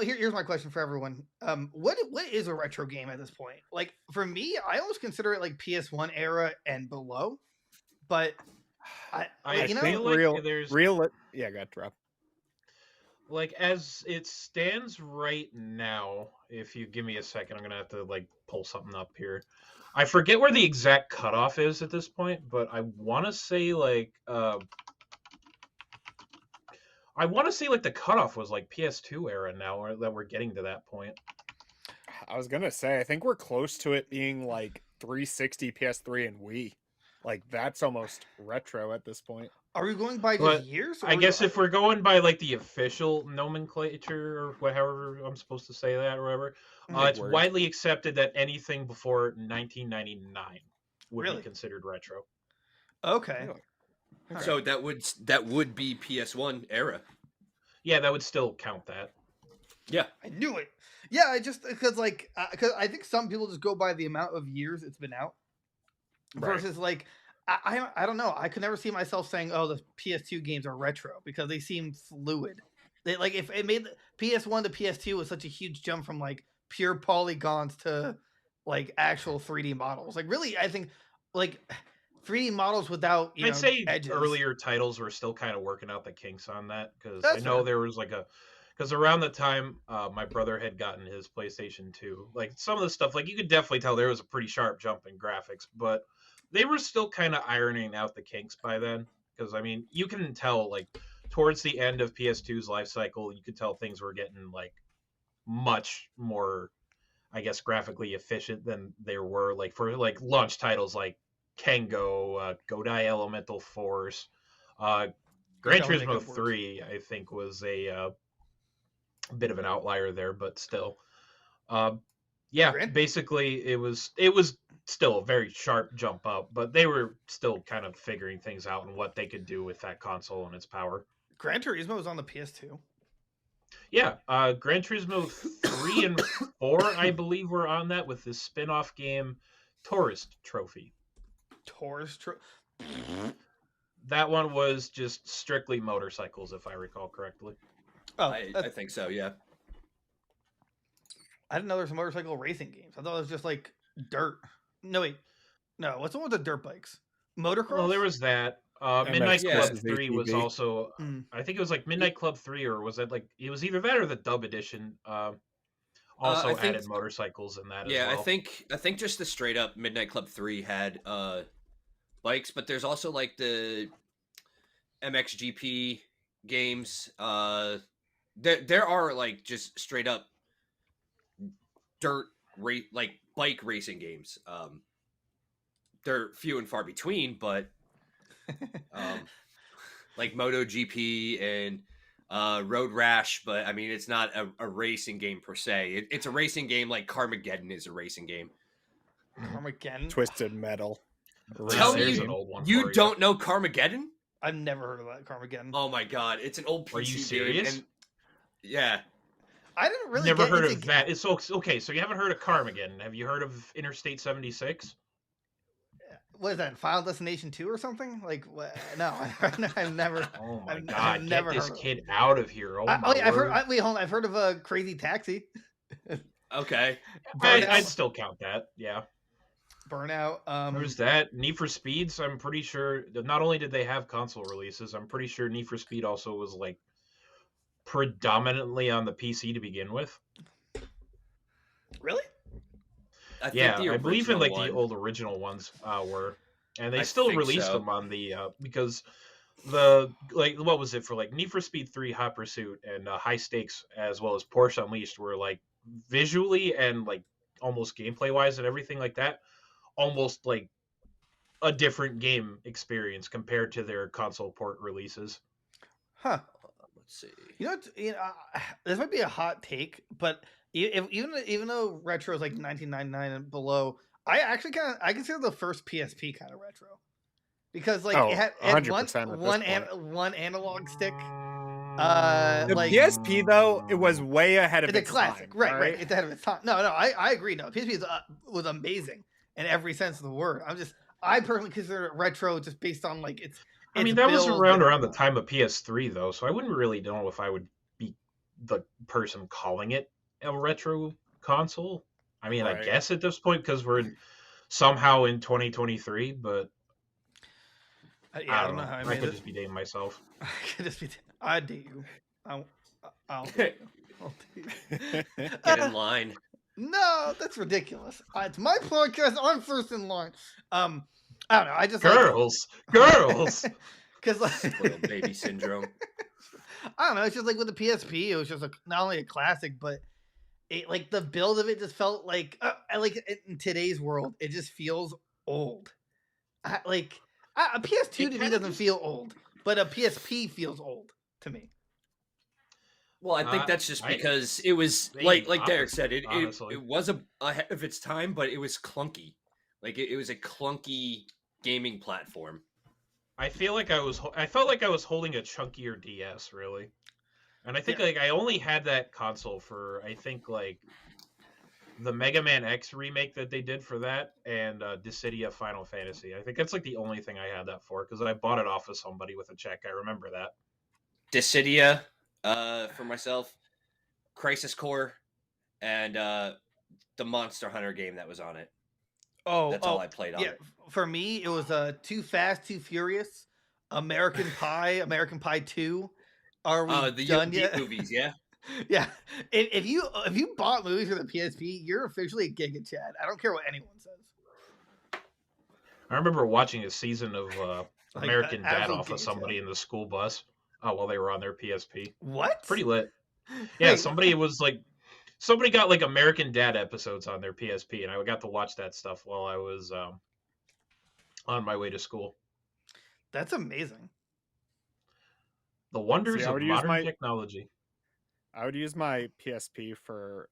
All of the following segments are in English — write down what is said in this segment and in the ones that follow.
Here's my question for everyone. What is a retro game at this point? Like for me, I almost consider it like PS1 era and below. But I you feel know, like Yeah, got dropped. like as it stands right now, if you give me a second, I'm gonna have to like pull something up here. I forget where the exact cutoff is at this point, but I want to say like the cutoff was like PS2 era now, or that we're getting to that point. I was gonna say, I think we're close to it being like 360, PS3, and Wii. Like that's almost retro at this point. are we going by just But years? I guess if we're going by like the official nomenclature or whatever I'm supposed to say that or whatever, Big it's words. widely accepted that anything before 1999 would Really? be considered retro. Okay. Really? Alright. So that would be PS1 era. Yeah, that would still count that. Yeah. I knew it. Yeah, I just because I think some people just go by the amount of years it's been out Right. versus like I don't know. I could never see myself saying, "Oh, the PS2 games are retro" because they seem fluid. They like if it made the PS1 to PS2 was such a huge jump from like pure polygons to like actual 3D models. Like really, I think like 3D models without I'd say edges. earlier titles were still kind of working out the kinks on that because That's I know fair. there was like because around the time my brother had gotten his PlayStation 2, like some of the stuff, like you could definitely tell there was a pretty sharp jump in graphics, but they were still kind of ironing out the kinks by then. Because I mean, you can tell like towards the end of PS2's life cycle, you could tell things were getting like much more, I guess, graphically efficient than they were like for like launch titles like Kengo, Godai Elemental Force, Gran That would make Turismo up words. 3, I think was a bit of an outlier there, but still. Yeah, Gran- basically it was still a very sharp jump up, but they were still kind of figuring things out and what they could do with that console and its power. Gran Turismo was on the PS2. Yeah, Gran Turismo 3 and 4, I believe, were on that with this spin-off game, Tourist Trophy. That one was just strictly motorcycles, if I recall correctly. Oh, I think so, yeah. I didn't know there was motorcycle racing games. I thought it was just like dirt. No, wait. No, what's the one with the dirt bikes? Motocross? Well, there was that. Midnight Yeah. Club 3 was ATV. also, I think it was like Midnight Club 3, or was that like, it was either that or the dub edition. Also I think- added motorcycles in that Yeah, as well. I think just the straight up Midnight Club 3 had bikes, but there's also like the MXGP games. There are like just straight up like bike racing games. They're few and far between, but like MotoGP and Road Rash, but I mean it's not a racing game per se. It's a racing game like Carmageddon is a racing game. Armageddon? Twisted Metal. Tell me There's an old one for you don't know Carmageddon? I've never heard of that Carmageddon. Oh my god, it's an old PC Are you game, serious? and yeah. I didn't really Never get heard into of that. It's okay, so you haven't heard of Carmageddon. Have you heard of Interstate 76? What is that? Final Destination 2 or something? Like, what? No, I've never. Oh my I've god, never get this heard of kid out of here. Oh my I've word. heard. Wait, hold on. I've heard of a Crazy Taxi, Okay. I'd still count that, yeah. Burnout. There's that. Need for Speeds, I'm pretty sure, not only did they have console releases, I'm pretty sure Need for Speed also was like predominantly on the PC to begin with. Really? I think Yeah, the I believe in original like one- the old original ones were, and they I still think released so. them on the because the like what was it for like Need for Speed 3, Hot Pursuit, and High Stakes, as well as Porsche Unleashed, were like visually and like almost gameplay wise and everything like that, almost like a different game experience compared to their console port releases. Huh. Let's see. This might be a hot take, but even though retro is like 1999 and below, I consider the first PSP kind of retro because like Oh, it had 100% at this one analog stick. The Like PSP though, it was way ahead of it's a its classic, time. right? all Right. It's ahead of its time. No, I agree. No, PSP was amazing in every sense of the word. I personally consider it retro just based on like its. I mean, its that was build around and- the time of PS3 though, so I wouldn't really know if I would be the person calling it a retro console. I mean, I Right. guess at this point because we're somehow in 2023, but Yeah, I don't know. how I I made could it. just be dating myself. I could just be. I date you. I'll date you. I'll date you. Get in line. No, that's ridiculous. It's my podcast. I'm first in line. I don't know. I just Girls. because Spoiled baby syndrome. I don't know. It's just like with the PSP, it was just not only a classic, but it like the build of it just felt like in today's world, it just feels old. A PS2 to me doesn't feel old, but a PSP feels old to me. Well, I think that's just I- because it was maybe like Derek said, honestly. it was ahead of its time, but it was clunky. Like it was a clunky gaming platform. I felt like I was holding a chunkier DS, really. And I think Yeah. like I only had that console for I think like the Mega Man X remake that they did for that and Dissidia Final Fantasy. I think that's like the only thing I had that for because I bought it off of somebody with a check. I remember that. Dissidia, for myself, Crisis Core, and the Monster Hunter game that was on it. That's all I played on Yeah, it. for me, it was Too Fast, Too Furious, American Pie, American Pie 2. Are we The done UMD yet? movies, yeah. Yeah. If you bought movies for the PSP, you're officially a Giga Chad. I don't care what anyone says. I remember watching a season of Like, American Dad absolute off of Giga somebody Chad. in the school bus while they were on their PSP. What? Pretty lit. Yeah, Wait, somebody got like American Dad episodes on their PSP, and I got to watch that stuff while I was on my way to school. That's amazing. The wonders I of would use modern my- technology. I would use my PSP for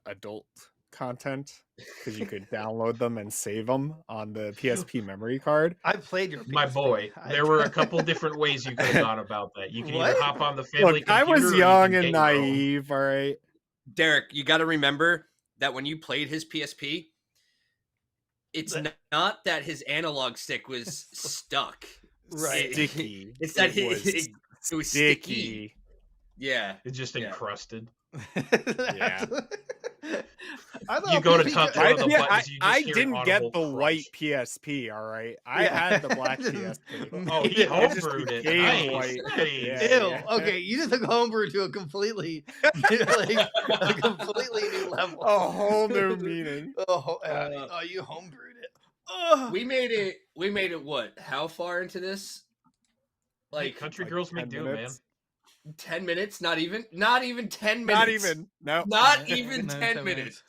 adult content because you could download them and save them on the PSP memory card. I played your My PSP. boy, I- there were a couple different ways you could have gone about that. You could either What? hop on the family Look, I computer was or you young can and get your own. naive. All right. Derek, you got to remember that when you played his PSP, it's not that his analog stick was stuck. Right. Sticky. It's that It was it was sticky. sticky. Yeah. It's just Yeah. encrusted. Yeah. I thought You go to PSP cut I, one of the yeah, buttons, you just I hear an didn't get audible the crunch. white PSP. All right, I Yeah. had the black PSP. Oh, he It just homebrewed it. became Nice. white. Nice. Yeah. Ew. Okay, you just took homebrew to a completely, like, a completely new level. A whole new meaning. You homebrewed it. Ugh. We made it what? How far into this? Like country Like girls make 10 do, man. minutes. 10 minutes? Not even 10 minutes. Not even. No. Not even No, 10 10 minutes.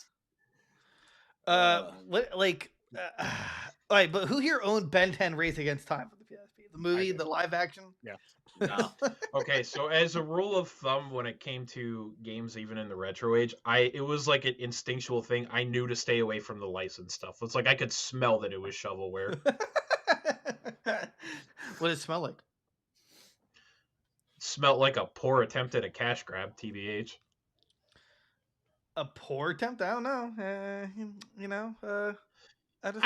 What, like, all right, but who here owned Ben 10 Race Against Time for the PSP? The movie, did. the live action? No. Okay, so as a rule of thumb, when it came to games, even in the retro age, it was like an instinctual thing. I knew to stay away from the licensed stuff. It's like I could smell that it was shovelware. What did it smell like? It smelled like a poor attempt at a cash grab, TBH. A poor attempt? I don't know. I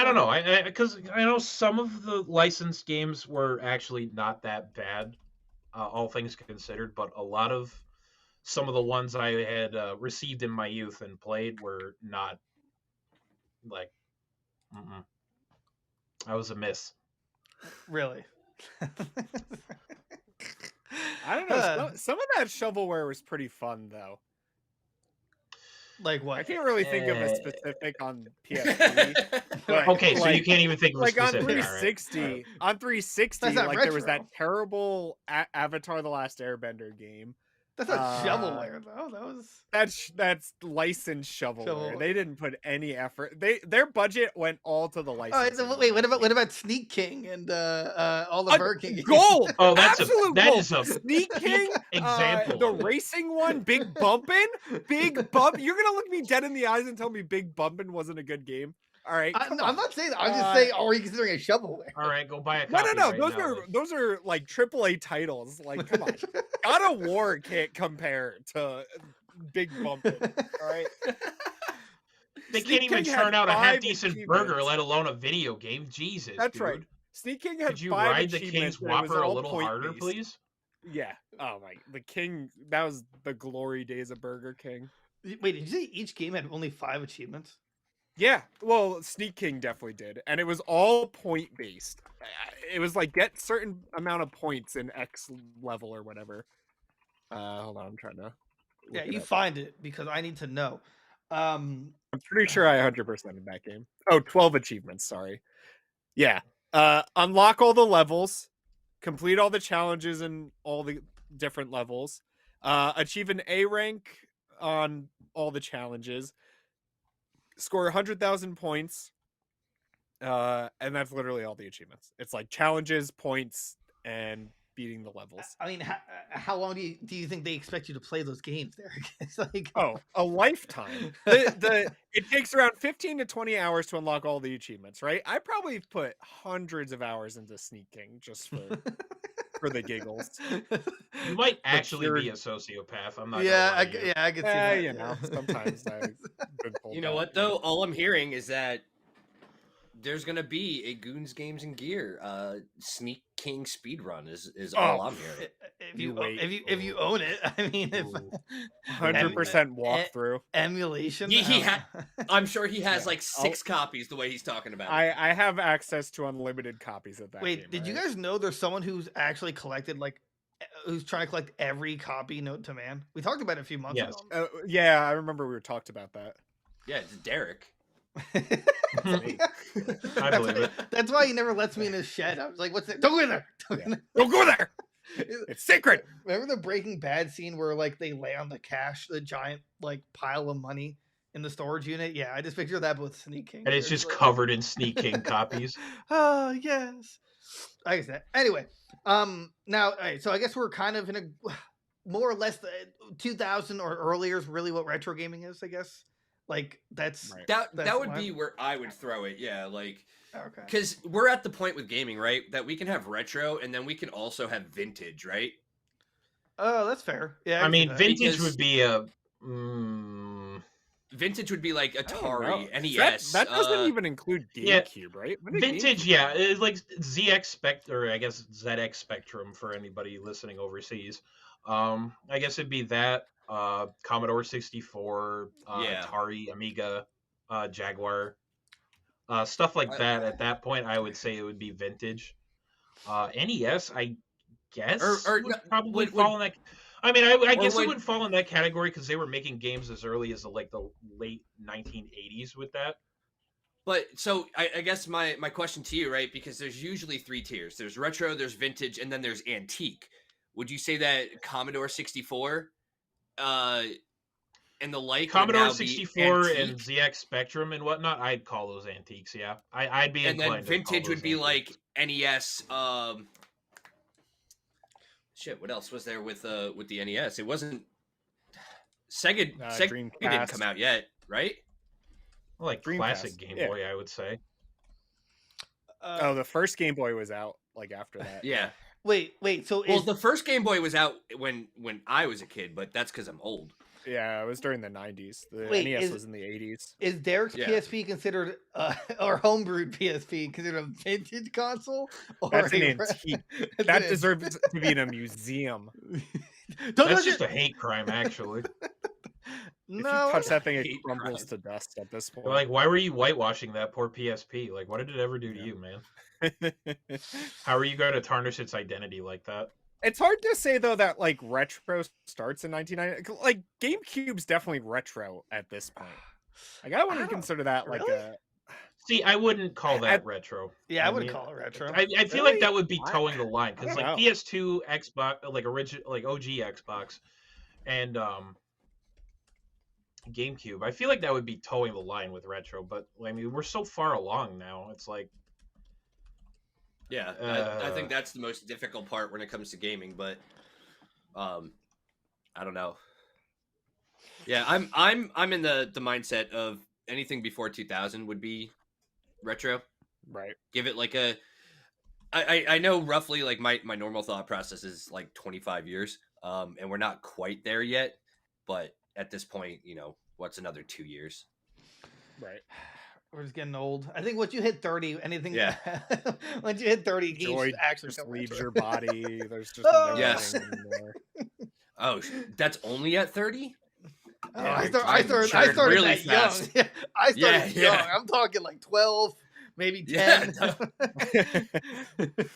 don't know. Because I know some of the licensed games were actually not that bad, all things considered. But a lot of some of the ones I had received in my youth and played were not like. I was a miss. Really? I don't know. Some of that shovelware was pretty fun, though. Like what? I can't really think of a specific on PSP. But Okay, so you like- can't even think of a Like on specific. all right. 360, on 360, That's not like there was retro. that terrible Avatar: The Last Airbender game. That's not uh, shovelware though. That was That's licensed shovelware. Shovel- They didn't put any effort. Their budget went all to the Oh, licensing. wait, what about Sneak King and all the Burger King games? Gold? Oh, that Absolute is gold. a Sneak King, example the of it. racing one, Big Bumpin', Big Bump. You're gonna look me dead in the eyes and tell me Big Bumpin' wasn't a good game? All right, come I'm on. not saying that. I'm just saying, are you considering it shovelware? All right, go buy a No, copy. no, no. right Those now, are then. those are like AAA titles. Like, come on, God of War can't compare to Big Bumpin'. All right. They Sneak can't even King had turn out a 5 half decent burger, achievements. let alone a video game. Jesus, That's dude. right. Sneak King had Could you 5 ride the achievements, King's and it was Whopper a all little harder, point-based. please? Yeah. Oh my, the King. That was the glory days of Burger King. Wait, did you say each game had only 5 achievements? Yeah, well, Sneak King definitely did, and it was all point based. It was like get certain amount of points in X level or whatever. Hold on, I'm trying to. Yeah, look it you up. find it because I need to know. I'm pretty sure I 100% in that game. Oh, 12 achievements. Sorry. Yeah. Unlock all the levels, complete all the challenges in all the different levels, achieve an A rank on all the challenges, score 100,000 points, and that's literally all the achievements. It's like challenges, points, and beating the levels. I mean, how long do you think they expect you to play those games, Derek? It's like, Oh, a lifetime. It takes around 15 to 20 hours to unlock all the achievements, right? I probably put hundreds of hours into Sneak King just for the giggles. You might actually pure- be a sociopath. I'm not. yeah, gonna lie to you. I can see that. You know, sometimes I've been told You know that, what though? All I'm hearing is that there's gonna be a Goons Games and Gear Sneak King speedrun is all I'm hearing. You wait. If you own it, I mean, if Ooh. 100% walkthrough. emulation. I'm sure he has Yeah. like 6 copies the way he's talking about it. I have access to unlimited copies of that Wait, game, did you right? guys know there's someone who's actually collected who's trying to collect every copy Note to Man? We talked about it a few months Yes. ago. Yeah, I remember we talked about that. Yeah, it's Derek. I believe it. That's why he never lets me in his shed. I was like, "What's that? Don't go in there! Don't go in there." Don't go there. It's sacred. Remember the Breaking Bad scene where they lay on the cash, the giant pile of money in the storage unit? Yeah, I just picture that with Sneak King. And it's just covered in Sneak King copies. Oh yes. I guess that. Anyway, now, all right, so I guess we're kind of in a more or less 2000 or earlier is really what retro gaming is. I guess that's Right. That That's would fine. be where I would throw it. Yeah, like okay. because we're at the point with gaming, right? That we can have retro and then we can also have vintage, right? Oh, that's fair. Yeah, I can see mean, that. vintage Because- would be a. Vintage would be like I don't Atari, know. NES. That doesn't uh, even include yeah, GameCube, right? When did Vintage, GameCube yeah, come out? it's like ZX Spectrum, or I guess ZX Spectrum for anybody listening overseas. I guess it'd be that Commodore 64, Yeah. Atari, Amiga, Jaguar, stuff like that. At that point, I would say it would be vintage. NES, I guess, Or would no, probably would- fall in that. I mean, I guess would- it would fall in that category because they were making games as early as the late 1980s with that. But so I guess my question to you, right? Because there's usually 3 tiers. There's retro, there's vintage, and then there's antique. Would you say that Commodore 64, and the like, would Commodore now be 64 and antique? ZX Spectrum and whatnot, I'd call those antiques. Yeah, I'd be And then inclined to call vintage would those be antiques. like NES. Shit, what else was there with the NES? It wasn't Sega. Sega didn't Dreamcast. come out yet, right? like Dreamcast, classic Game yeah. Boy, I would say. Oh, the first Game Boy was out like after that. Yeah. wait. So Well, is the first Game Boy was out when I was a kid, but that's because I'm old. Yeah, it was during the 90s. The Wait, NES is- was in the 80s. Derek's Yeah. PSP considered or homebrewed PSP considered a vintage console? Or That's an a antique. That's That an- deserves to be in a museum. Don't That's touch just it. a hate crime, actually. If No, you touch that thing, it Hate crumbles crime. to dust at this point. Like, why were you whitewashing that poor PSP? Like, what did it ever do to Yeah. you, man? How are you going to tarnish its identity like that? It's hard to say though that like retro starts in 1990. Like GameCube's definitely retro at this point. Like I wouldn't don't- consider that like really? a. See, I wouldn't call that retro. Yeah, I would mean, call it retro. I feel Really? like that would be I- towing the line because I like don't know. PS2, Xbox, like original, like OG Xbox, and GameCube. I feel like that would be towing the line with retro. But I mean, we're so far along now. It's like Yeah, I think that's the most difficult part when it comes to gaming, but I don't know. Yeah, I'm in the mindset of anything before 2000 would be retro. Right. Give it like a I know roughly like my normal thought process is like 25 years. And we're not quite there yet, but at this point, you know, what's another 2 years? Right. We're just getting old. I think once you hit 30, anything. Yeah. Once you hit 30, games Joy actually just become leaves retro. your body. There's just Oh, no Yes. winning anymore. Oh, that's only at 30? Oh, Yeah, I, you're I driving started. I matured started really that fast. young. I started Yeah, young. yeah. I'm talking like 12, maybe Yeah, 10.